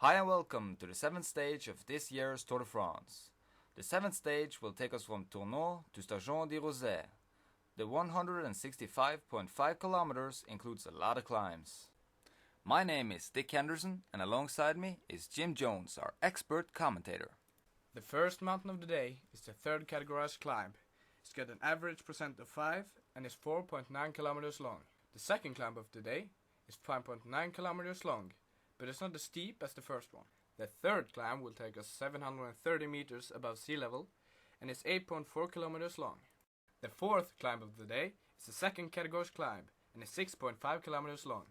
Hi and welcome to the 7th stage of this year's Tour de France. The 7th stage will take us from Tournon to Stajon de Rosay. The 165.5 kilometers includes a lot of climbs. My name is Dick Henderson and alongside me is Jim Jones, our expert commentator. The first mountain of the day is the third categorized climb. It's got an average percent of 5 and is 4.9 kilometers long. The second climb of the day is 5.9 kilometers long, but it's not as steep as the first one. The third climb will take us 730 meters above sea level and is 8.4 kilometers long. The fourth climb of the day is the second categorized climb and is 6.5 kilometers long.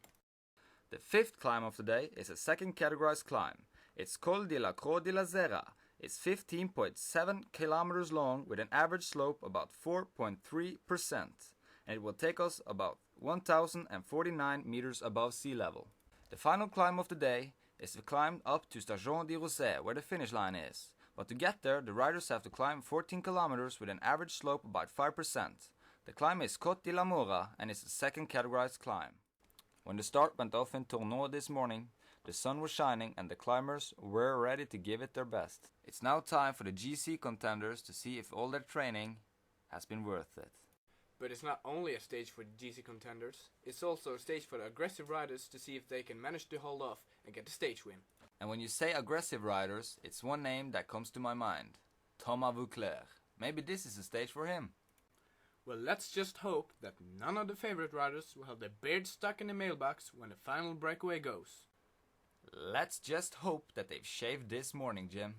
The fifth climb of the day is a second categorized climb. It's Col de la Croix de la Zera. It's 15.7 kilometers long with an average slope about 4.3%, and it will take us about 1,049 meters above sea level. The final climb of the day is the climb up to Stajon de Rosay, where the finish line is. But to get there, the riders have to climb 14 kilometers with an average slope about 5%. The climb is Côte de la Mora and is the second categorized climb. When the start went off in Tournon this morning, the sun was shining and the climbers were ready to give it their best. It's now time for the GC contenders to see if all their training has been worth it. But it's not only a stage for the GC contenders, it's also a stage for the aggressive riders to see if they can manage to hold off and get the stage win. And when you say aggressive riders, it's one name that comes to my mind. Thomas Voeckler. Maybe this is a stage for him. Well, let's just hope that none of the favorite riders will have their beard stuck in the mailbox when the final breakaway goes. Let's just hope that they've shaved this morning, Jim.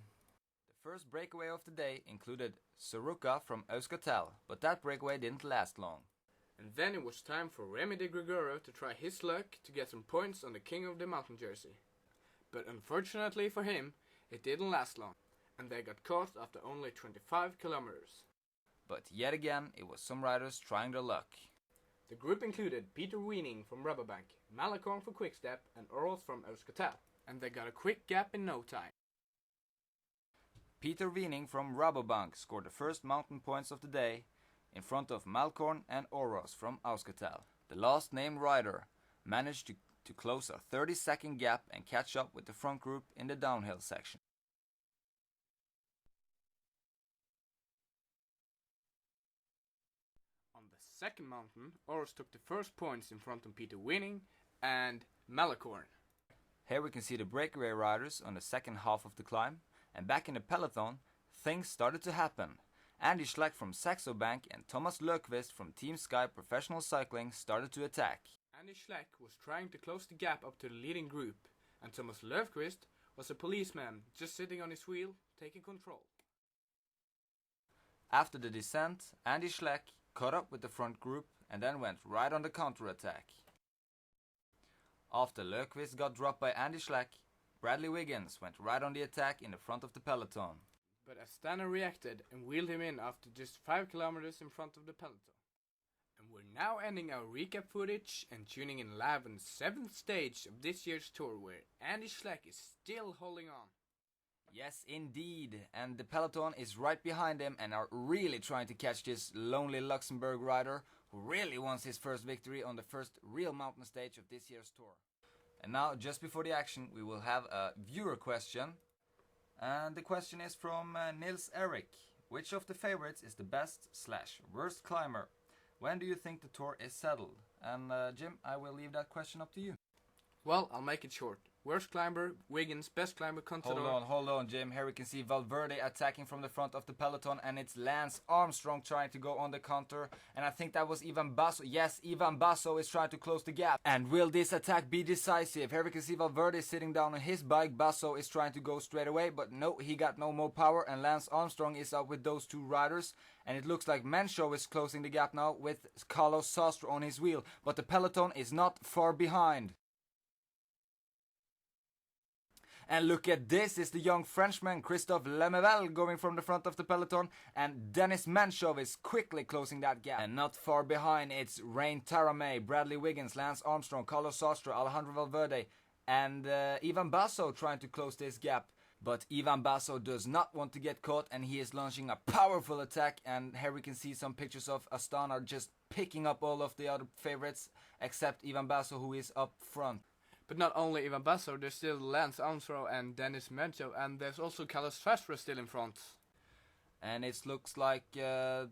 The first breakaway of the day included Soroka from Euskaltel, but that breakaway didn't last long. And then it was time for Remy de Gregoro to try his luck to get some points on the King of the Mountain jersey. But unfortunately for him, it didn't last long, and they got caught after only 25 kilometers. But yet again, it was some riders trying their luck. The group included Peter Weening from Rabobank, Malakorn from Quickstep and Orals from Euskaltel, and they got a quick gap in no time. Peter Weening from Rabobank scored the first mountain points of the day in front of Malakorn and Oros from Euskaltel. The last named rider managed to close a 30-second gap and catch up with the front group in the downhill section. On the second mountain, Oros took the first points in front of Peter Weening and Malakorn. Here we can see the breakaway riders on the second half of the climb, and back in the peloton, things started to happen. Andy Schleck from Saxo Bank and Thomas Löfqvist from Team Sky Professional Cycling started to attack. Andy Schleck was trying to close the gap up to the leading group, and Thomas Löfqvist was a policeman just sitting on his wheel, taking control. After the descent, Andy Schleck caught up with the front group and then went right on the counter-attack. After Löfqvist got dropped by Andy Schleck, Bradley Wiggins went right on the attack in the front of the peloton. But Astana reacted and wheeled him in after just 5 kilometers in front of the peloton. And we're now ending our recap footage and tuning in live on the 7th stage of this year's tour, where Andy Schleck is still holding on. Yes, indeed, and the peloton is right behind him and are really trying to catch this lonely Luxembourg rider who really wants his first victory on the first real mountain stage of this year's tour. And now, just before the action, we will have a viewer question. And the question is from Nils Erik. Which of the favorites is the best/worst climber? When do you think the tour is settled? And Jim, I will leave that question up to you. Well, I'll make it short. Worst climber, Wiggins. Best climber, Contador. Hold on, Jim. Here we can see Valverde attacking from the front of the peloton, and it's Lance Armstrong trying to go on the counter. And I think that was Ivan Basso. Yes, Ivan Basso is trying to close the gap. And will this attack be decisive? Here we can see Valverde sitting down on his bike. Basso is trying to go straight away, but no, he got no more power, and Lance Armstrong is up with those two riders. And it looks like Menchov is closing the gap now with Carlos Sastre on his wheel, but the peloton is not far behind. And look at this, it's the young Frenchman Christophe Lemevelle going from the front of the peloton, and Dennis Menchov is quickly closing that gap. And not far behind, it's Rein Taramay, Bradley Wiggins, Lance Armstrong, Carlos Sastre, Alejandro Valverde, and Ivan Basso trying to close this gap. But Ivan Basso does not want to get caught, and he is launching a powerful attack. And here we can see some pictures of Astana just picking up all of the other favorites, except Ivan Basso, who is up front. But not only Ivan Basso, there's still Lance Armstrong and Dennis Medvedev, and there's also Carlos Fastro still in front. And it looks like, yeah,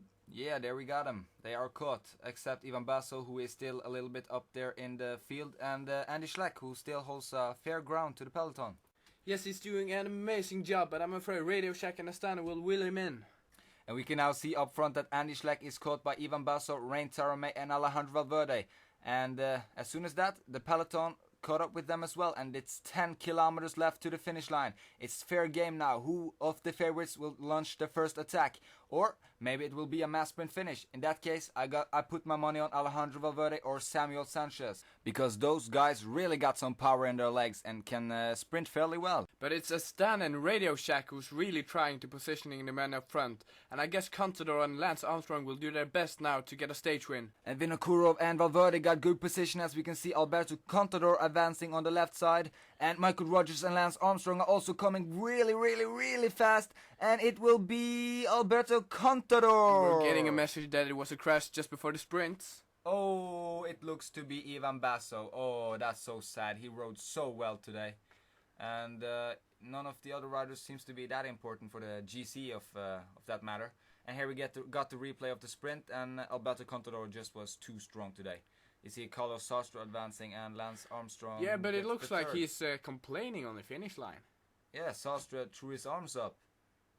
there we got them. They are caught, except Ivan Basso, who is still a little bit up there in the field, and Andy Schleck, who still holds fair ground to the peloton. Yes, he's doing an amazing job, but I'm afraid Radio Shack and Astana will wheel him in. And we can now see up front that Andy Schleck is caught by Ivan Basso, Rein Taramay, and Alejandro Valverde. And as soon as that, the peloton caught up with them as well, and it's 10 kilometers left to the finish line. It's fair game now. Who of the favorites will launch the first attack? Or maybe it will be a mass sprint finish. In that case, I put my money on Alejandro Valverde or Samuel Sanchez, because those guys really got some power in their legs and can sprint fairly well. But it's Astana and Radio Shack who's really trying to positioning the men up front, and I guess Contador and Lance Armstrong will do their best now to get a stage win. And Vinokurov and Valverde got good position, as we can see Alberto Contador advancing on the left side, and Michael Rogers and Lance Armstrong are also coming really fast, and it will be Alberto Contador. We're getting a message that it was a crash just before the sprints. Oh, it looks to be Ivan Basso. Oh, that's so sad. He rode so well today, and none of the other riders seems to be that important for the GC of that matter. And here we got the replay of the sprint, and Alberto Contador just was too strong today. You see Carlos Sastre advancing and Lance Armstrong. Yeah, but it looks like third. he's complaining on the finish line. Yeah, Sastre threw his arms up.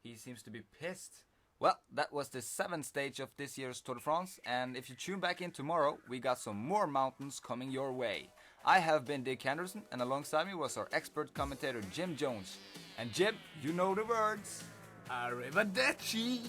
He seems to be pissed. Well, that was the 7th stage of this year's Tour de France, and if you tune back in tomorrow, we got some more mountains coming your way. I have been Dick Henderson, and alongside me was our expert commentator Jim Jones. And Jim, you know the words. Arrivederci!